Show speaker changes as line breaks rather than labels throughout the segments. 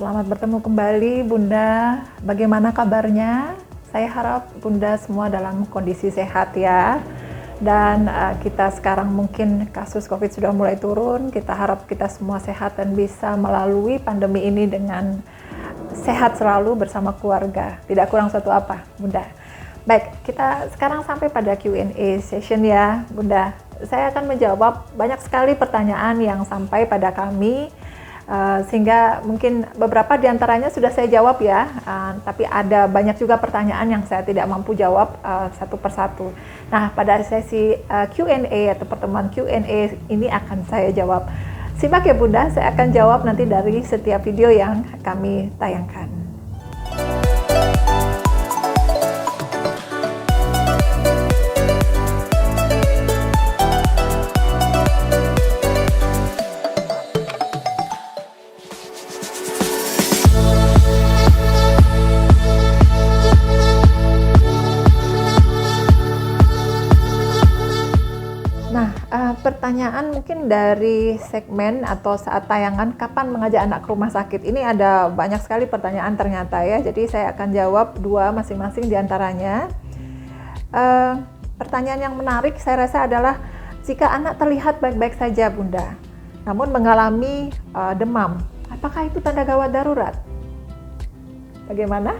Selamat bertemu kembali Bunda. Bagaimana kabarnya? Saya harap Bunda semua dalam kondisi sehat ya. Dan kita sekarang mungkin kasus COVID sudah mulai turun. Kita harap kita semua sehat dan bisa melalui pandemi ini dengan sehat selalu bersama keluarga. Tidak kurang satu apa, Bunda. Baik, kita sekarang sampai pada Q&A session ya, Bunda. Saya akan menjawab banyak sekali pertanyaan yang sampai pada kami. Sehingga mungkin beberapa diantaranya sudah saya jawab ya, tapi ada banyak juga pertanyaan yang saya tidak mampu jawab satu persatu. Nah, pada sesi Q&A atau pertemuan Q&A ini akan saya jawab. Simak ya Bunda, saya akan jawab nanti dari setiap video yang kami tayangkan. Pertanyaan mungkin dari segmen atau saat tayangan kapan mengajak anak ke rumah sakit. Ini ada banyak sekali pertanyaan ternyata ya. Jadi saya akan jawab dua masing-masing diantaranya. Pertanyaan yang menarik saya rasa adalah jika anak terlihat baik-baik saja Bunda, namun mengalami demam, apakah itu tanda gawat darurat? Bagaimana?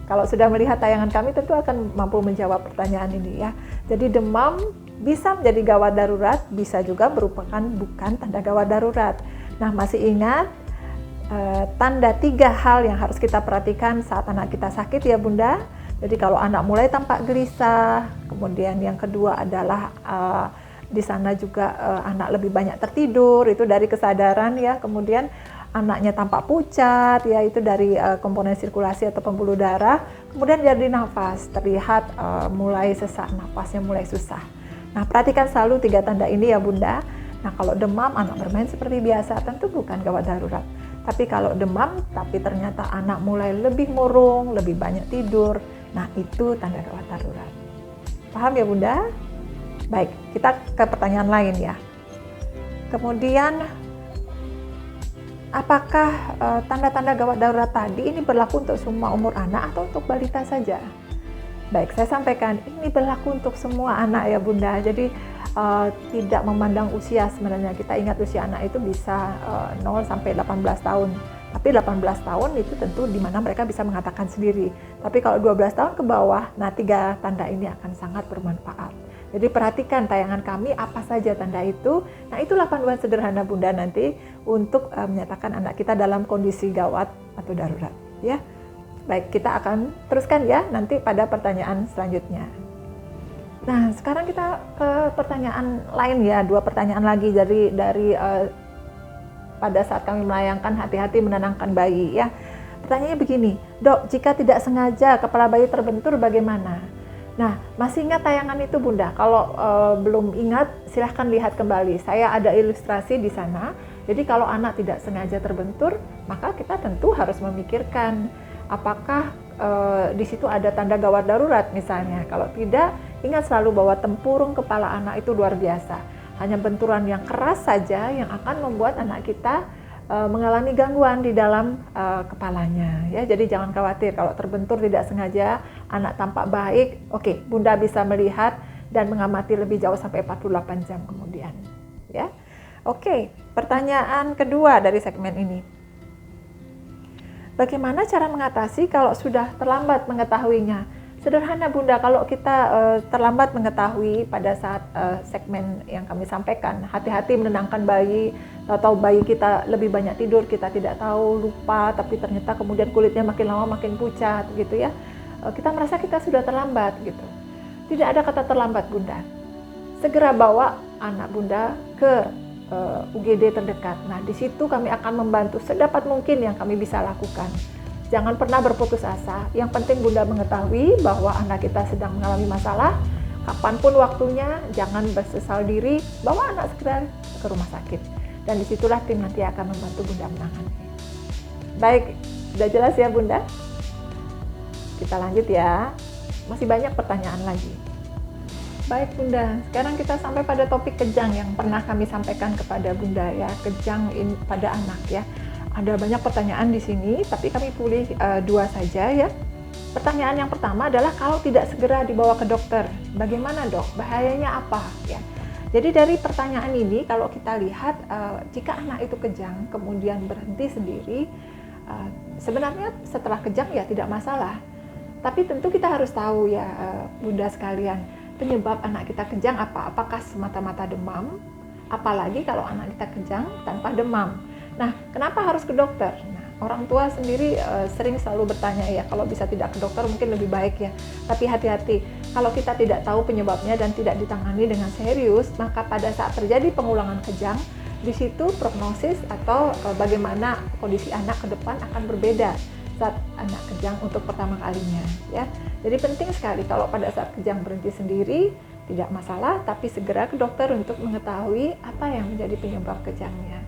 Kalau sudah melihat tayangan kami tentu akan mampu menjawab pertanyaan ini ya. Jadi demam bisa menjadi gawat darurat, bisa juga merupakan bukan tanda gawat darurat. Nah, masih ingat tanda 3 hal yang harus kita perhatikan saat anak kita sakit ya Bunda. Jadi kalau anak mulai tampak gelisah, kemudian yang kedua adalah di sana juga anak lebih banyak tertidur, itu dari kesadaran ya. Kemudian anaknya tampak pucat, ya itu dari komponen sirkulasi atau pembuluh darah. Kemudian dari nafas, terlihat mulai sesak, nafasnya mulai susah. Nah, perhatikan selalu 3 tanda ini ya Bunda. Nah, kalau demam, anak bermain seperti biasa, tentu bukan gawat darurat. Tapi kalau demam, tapi ternyata anak mulai lebih murung, lebih banyak tidur, nah itu tanda gawat darurat. Paham ya Bunda? Baik, kita ke pertanyaan lain ya. Kemudian, apakah tanda-tanda gawat darurat tadi ini berlaku untuk semua umur anak atau untuk balita saja? Baik, saya sampaikan ini berlaku untuk semua anak ya Bunda. Jadi tidak memandang usia sebenarnya. Kita ingat usia anak itu bisa 0 sampai 18 tahun. Tapi 18 tahun itu tentu di mana mereka bisa mengatakan sendiri. Tapi kalau 12 tahun ke bawah, nah 3 tanda ini akan sangat bermanfaat. Jadi perhatikan tayangan kami apa saja tanda itu. Nah, itulah panduan sederhana Bunda nanti untuk menyatakan anak kita dalam kondisi gawat atau darurat ya. Baik, kita akan teruskan ya nanti pada pertanyaan selanjutnya. Nah, sekarang kita ke pertanyaan lain ya, 2 pertanyaan lagi dari pada saat kami melayangkan hati-hati menenangkan bayi ya. Pertanyaannya begini, Dok, jika tidak sengaja kepala bayi terbentur bagaimana? Nah, masih ingat tayangan itu Bunda? Kalau belum ingat, silahkan lihat kembali. Saya ada ilustrasi di sana. Jadi kalau anak tidak sengaja terbentur, maka kita tentu harus memikirkan apakah di situ ada tanda gawat darurat misalnya. Kalau tidak, ingat selalu bahwa tempurung kepala anak itu luar biasa. Hanya benturan yang keras saja yang akan membuat anak kita mengalami gangguan di dalam kepalanya. Ya, jadi jangan khawatir kalau terbentur tidak sengaja, anak tampak baik. Oke, Bunda bisa melihat dan mengamati lebih jauh sampai 48 jam kemudian. Ya, oke. Pertanyaan kedua dari segmen ini. Bagaimana cara mengatasi kalau sudah terlambat mengetahuinya? Sederhana Bunda, kalau kita terlambat mengetahui pada saat segmen yang kami sampaikan, hati-hati menenangkan bayi, atau bayi kita lebih banyak tidur, kita tidak tahu, lupa, tapi ternyata kemudian kulitnya makin lama makin pucat gitu ya. Kita merasa kita sudah terlambat gitu. Tidak ada kata terlambat Bunda. Segera bawa anak Bunda ke UGD terdekat. Nah, di situ kami akan membantu sedapat mungkin yang kami bisa lakukan. Jangan pernah berputus asa. Yang penting Bunda mengetahui bahwa anak kita sedang mengalami masalah. Kapanpun waktunya, jangan bersesal diri, bawa anak segera ke rumah sakit. Dan disitulah tim nanti akan membantu Bunda menangani. Baik, sudah jelas ya Bunda? Kita lanjut ya. Masih banyak pertanyaan lagi. Baik Bunda, sekarang kita sampai pada topik kejang yang pernah kami sampaikan kepada Bunda ya, kejang pada anak ya. Ada banyak pertanyaan di sini, tapi kami pilih dua saja ya. Pertanyaan yang pertama adalah kalau tidak segera dibawa ke dokter, bagaimana dok? Bahayanya apa? Ya. Jadi dari pertanyaan ini kalau kita lihat jika anak itu kejang kemudian berhenti sendiri, sebenarnya setelah kejang ya tidak masalah. Tapi tentu kita harus tahu ya Bunda sekalian, penyebab anak kita kejang apa? Apakah semata-mata demam? Apalagi kalau anak kita kejang tanpa demam. Nah, kenapa harus ke dokter? Nah, orang tua sendiri sering selalu bertanya ya, kalau bisa tidak ke dokter mungkin lebih baik ya. Tapi hati-hati, kalau kita tidak tahu penyebabnya dan tidak ditangani dengan serius, maka pada saat terjadi pengulangan kejang, di situ prognosis atau bagaimana kondisi anak ke depan akan berbeda saat anak kejang untuk pertama kalinya ya. Jadi penting sekali kalau pada saat kejang berhenti sendiri tidak masalah, tapi segera ke dokter untuk mengetahui apa yang menjadi penyebab kejangnya.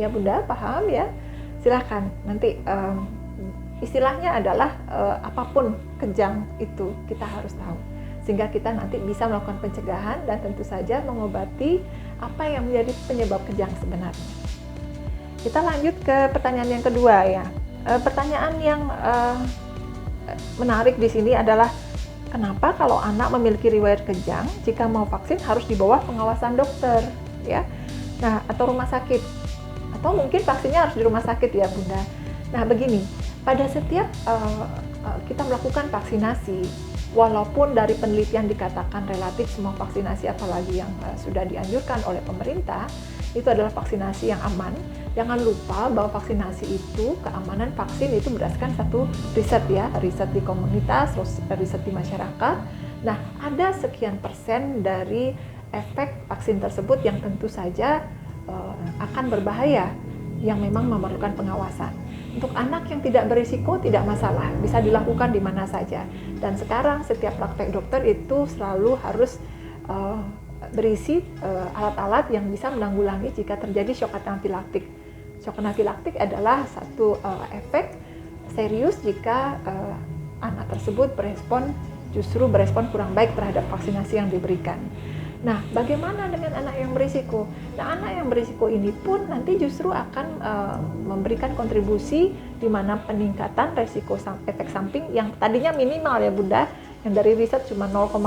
Ya Bunda, paham ya? Silahkan, nanti istilahnya adalah apapun kejang itu kita harus tahu. Sehingga kita nanti bisa melakukan pencegahan dan tentu saja mengobati apa yang menjadi penyebab kejang sebenarnya. Kita lanjut ke pertanyaan yang kedua ya. Pertanyaan yang menarik di sini adalah kenapa kalau anak memiliki riwayat kejang, jika mau vaksin harus di bawah pengawasan dokter ya. Nah, atau rumah sakit. Atau mungkin vaksinnya harus di rumah sakit ya Bunda. Nah begini, pada setiap kita melakukan vaksinasi, walaupun dari penelitian dikatakan relatif semua vaksinasi apalagi yang sudah dianjurkan oleh pemerintah, itu adalah vaksinasi yang aman. Jangan lupa bahwa vaksinasi itu, keamanan vaksin itu berdasarkan satu riset ya, riset di komunitas, riset di masyarakat. Nah ada sekian persen dari efek vaksin tersebut yang tentu saja akan berbahaya yang memang memerlukan pengawasan. Untuk anak yang tidak berisiko tidak masalah, bisa dilakukan di mana saja. Dan sekarang setiap praktek dokter itu selalu harus berisi alat-alat yang bisa menanggulangi jika terjadi shock anafilaktik. Shock anafilaktik adalah satu efek serius jika anak tersebut justru berespon kurang baik terhadap vaksinasi yang diberikan. Nah, bagaimana dengan anak yang berisiko? Nah, anak yang berisiko ini pun nanti justru akan memberikan kontribusi di mana peningkatan resiko efek samping yang tadinya minimal ya Bunda, yang dari riset cuma 0,00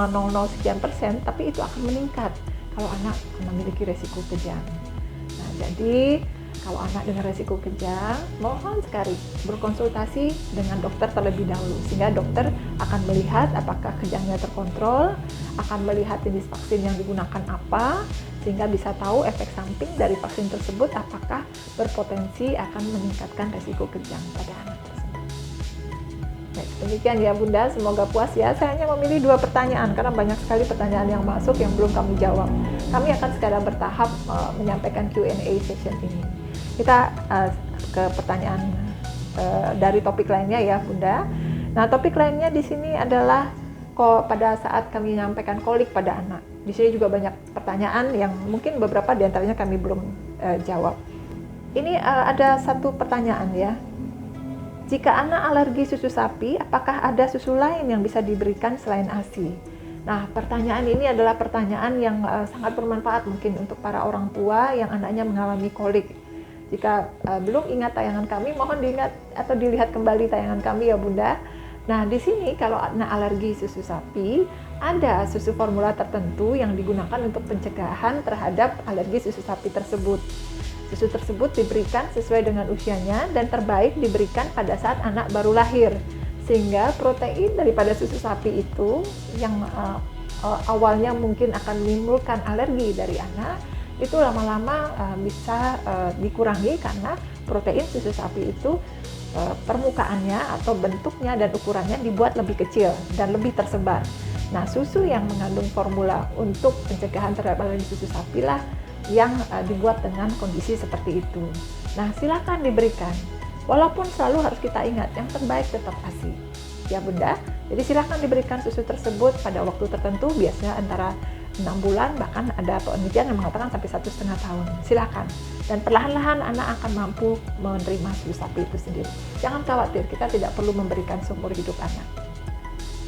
sekian persen, tapi itu akan meningkat kalau anak memiliki resiko kejang. Nah, jadi kalau anak dengan resiko kejang, mohon sekali berkonsultasi dengan dokter terlebih dahulu, sehingga dokter akan melihat apakah kejangnya terkontrol, akan melihat jenis vaksin yang digunakan apa, sehingga bisa tahu efek samping dari vaksin tersebut apakah berpotensi akan meningkatkan resiko kejang pada anak tersebut. Baik, demikian ya Bunda, semoga puas ya. Saya hanya memilih 2 pertanyaan karena banyak sekali pertanyaan yang masuk yang belum kami jawab. Kami akan secara bertahap menyampaikan Q&A session ini. Kita ke pertanyaan dari topik lainnya ya Bunda. Nah, topik lainnya di sini adalah pada saat kami menyampaikan kolik pada anak. Di sini juga banyak pertanyaan yang mungkin beberapa diantaranya kami belum jawab. Ini ada satu pertanyaan ya. Jika anak alergi susu sapi, apakah ada susu lain yang bisa diberikan selain ASI? Nah, pertanyaan ini adalah pertanyaan yang sangat bermanfaat mungkin untuk para orang tua yang anaknya mengalami kolik. Jika belum ingat tayangan kami, mohon diingat atau dilihat kembali tayangan kami ya Bunda. Nah, di sini kalau anak alergi susu sapi, ada susu formula tertentu yang digunakan untuk pencegahan terhadap alergi susu sapi tersebut. Susu tersebut diberikan sesuai dengan usianya dan terbaik diberikan pada saat anak baru lahir. Sehingga protein daripada susu sapi itu yang awalnya mungkin akan menimbulkan alergi dari anak, itu lama-lama bisa dikurangi karena protein susu sapi itu permukaannya atau bentuknya dan ukurannya dibuat lebih kecil dan lebih tersebar. Nah, susu yang mengandung formula untuk pencegahan terhadap alergi susu sapi lah yang dibuat dengan kondisi seperti itu. Nah, silakan diberikan. Walaupun selalu harus kita ingat yang terbaik tetap ASI. Ya Bunda, jadi silakan diberikan susu tersebut pada waktu tertentu, biasanya antara 6 bulan, bahkan ada penelitian yang mengatakan sampai 1,5 tahun. Silakan. Dan perlahan-lahan anak akan mampu menerima susu sapi itu sendiri. Jangan khawatir, kita tidak perlu memberikan seumur hidup anak.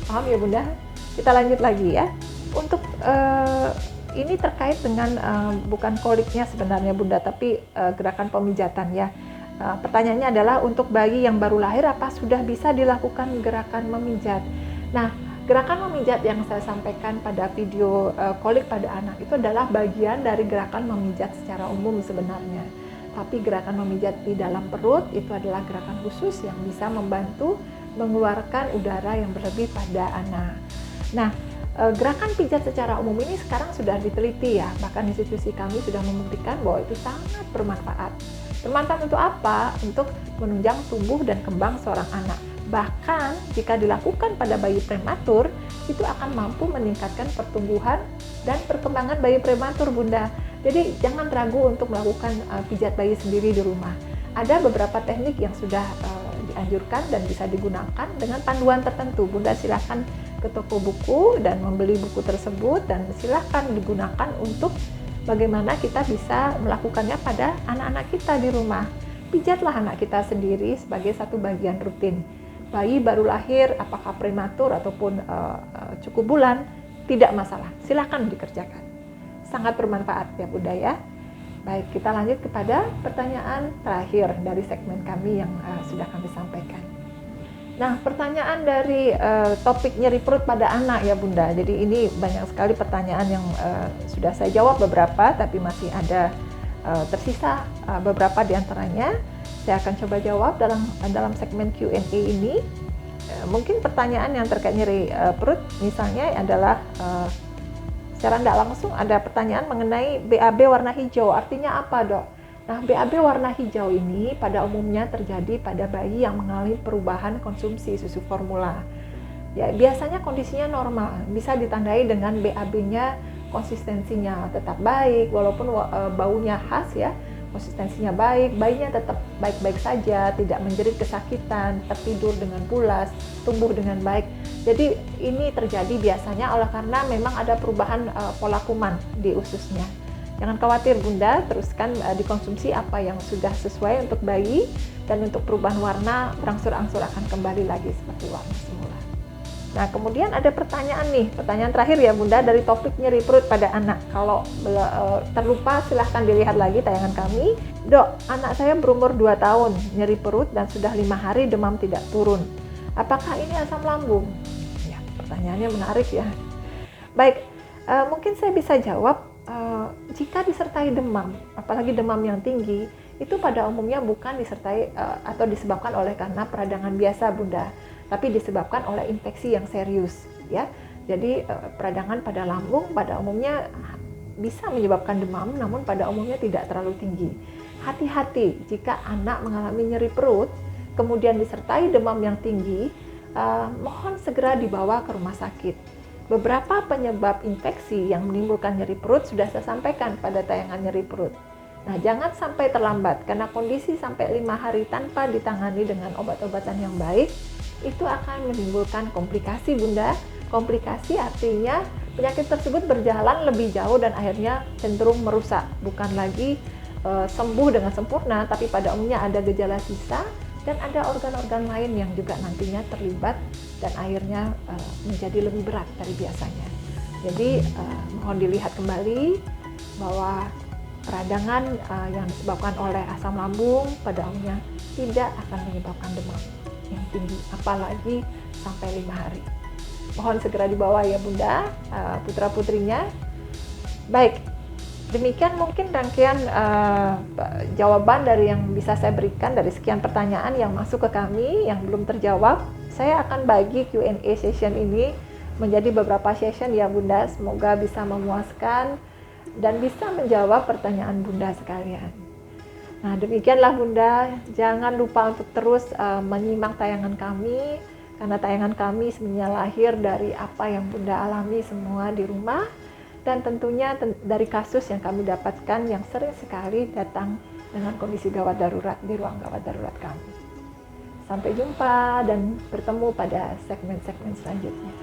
Paham ya Bunda? Kita lanjut lagi ya. Untuk ini terkait dengan bukan koliknya sebenarnya Bunda, tapi gerakan pemijatan ya. Pertanyaannya adalah untuk bayi yang baru lahir apa sudah bisa dilakukan gerakan memijat? Nah, gerakan memijat yang saya sampaikan pada video kolik pada anak itu adalah bagian dari gerakan memijat secara umum sebenarnya. Tapi gerakan memijat di dalam perut itu adalah gerakan khusus yang bisa membantu mengeluarkan udara yang berlebih pada anak. Nah, gerakan pijat secara umum ini sekarang sudah diteliti ya, bahkan institusi kami sudah membuktikan bahwa itu sangat bermanfaat. Bermanfaat untuk apa? Untuk menunjang tumbuh dan kembang seorang anak. Bahkan jika dilakukan pada bayi prematur, itu akan mampu meningkatkan pertumbuhan dan perkembangan bayi prematur, Bunda. Jadi jangan ragu untuk melakukan pijat bayi sendiri di rumah. Ada beberapa teknik yang sudah dianjurkan dan bisa digunakan dengan panduan tertentu. Bunda silakan ke toko buku dan membeli buku tersebut dan silakan digunakan untuk bagaimana kita bisa melakukannya pada anak-anak kita di rumah. Pijatlah anak kita sendiri sebagai satu bagian rutin. Bayi baru lahir, apakah prematur ataupun cukup bulan, tidak masalah. Silakan dikerjakan. Sangat bermanfaat ya Bunda ya. Baik, kita lanjut kepada pertanyaan terakhir dari segmen kami yang sudah kami sampaikan. Nah, pertanyaan dari topik nyeri perut pada anak ya Bunda. Jadi ini banyak sekali pertanyaan yang sudah saya jawab beberapa, tapi masih ada tersisa beberapa di antaranya. Saya akan coba jawab dalam segmen Q&A ini. Mungkin pertanyaan yang terkait nyeri perut misalnya adalah secara tidak langsung ada pertanyaan mengenai BAB warna hijau. Artinya apa, Dok? Nah, BAB warna hijau ini pada umumnya terjadi pada bayi yang mengalami perubahan konsumsi susu formula. Ya, biasanya kondisinya normal, bisa ditandai dengan BAB-nya konsistensinya tetap baik, walaupun baunya khas ya, konsistensinya baik, bayinya tetap baik-baik saja, tidak menjerit kesakitan, tertidur dengan pulas, tumbuh dengan baik. Jadi ini terjadi biasanya oleh karena memang ada perubahan pola kuman di ususnya. Jangan khawatir Bunda, teruskan dikonsumsi apa yang sudah sesuai untuk bayi, dan untuk perubahan warna berangsur-angsur akan kembali lagi seperti warna semula. Nah, kemudian ada pertanyaan nih, pertanyaan terakhir ya Bunda dari topik nyeri perut pada anak. Kalau terlupa silahkan dilihat lagi tayangan kami. Dok, anak saya berumur 2 tahun, nyeri perut dan sudah 5 hari demam tidak turun. Apakah ini asam lambung? Ya, pertanyaannya menarik ya. Baik, mungkin saya bisa jawab, jika disertai demam, apalagi demam yang tinggi, itu pada umumnya bukan disertai atau disebabkan oleh karena peradangan biasa Bunda, tapi disebabkan oleh infeksi yang serius ya. Jadi peradangan pada lambung pada umumnya bisa menyebabkan demam, namun pada umumnya tidak terlalu tinggi. Hati-hati jika anak mengalami nyeri perut kemudian disertai demam yang tinggi, mohon segera dibawa ke rumah sakit. Beberapa penyebab infeksi yang menimbulkan nyeri perut sudah saya sampaikan pada tayangan nyeri perut. Nah, jangan sampai terlambat karena kondisi sampai 5 hari tanpa ditangani dengan obat-obatan yang baik itu akan menimbulkan komplikasi Bunda. Komplikasi artinya penyakit tersebut berjalan lebih jauh dan akhirnya cenderung merusak, bukan lagi sembuh dengan sempurna, tapi pada umumnya ada gejala sisa dan ada organ-organ lain yang juga nantinya terlibat dan akhirnya menjadi lebih berat dari biasanya. Jadi mohon dilihat kembali bahwa peradangan yang disebabkan oleh asam lambung pada umumnya tidak akan menyebabkan demam yang tinggi, apalagi sampai 5 hari. Mohon segera dibawa ya Bunda, putra-putrinya. Baik, demikian mungkin rangkaian jawaban dari yang bisa saya berikan dari sekian pertanyaan yang masuk ke kami yang belum terjawab. Saya akan bagi Q&A session ini menjadi beberapa session ya Bunda, semoga bisa memuaskan dan bisa menjawab pertanyaan Bunda sekalian. Nah, demikianlah Bunda, jangan lupa untuk terus menyimak tayangan kami, karena tayangan kami sebenarnya lahir dari apa yang Bunda alami semua di rumah, dan tentunya dari kasus yang kami dapatkan yang sering sekali datang dengan kondisi gawat darurat di ruang gawat darurat kami. Sampai jumpa dan bertemu pada segmen-segmen selanjutnya.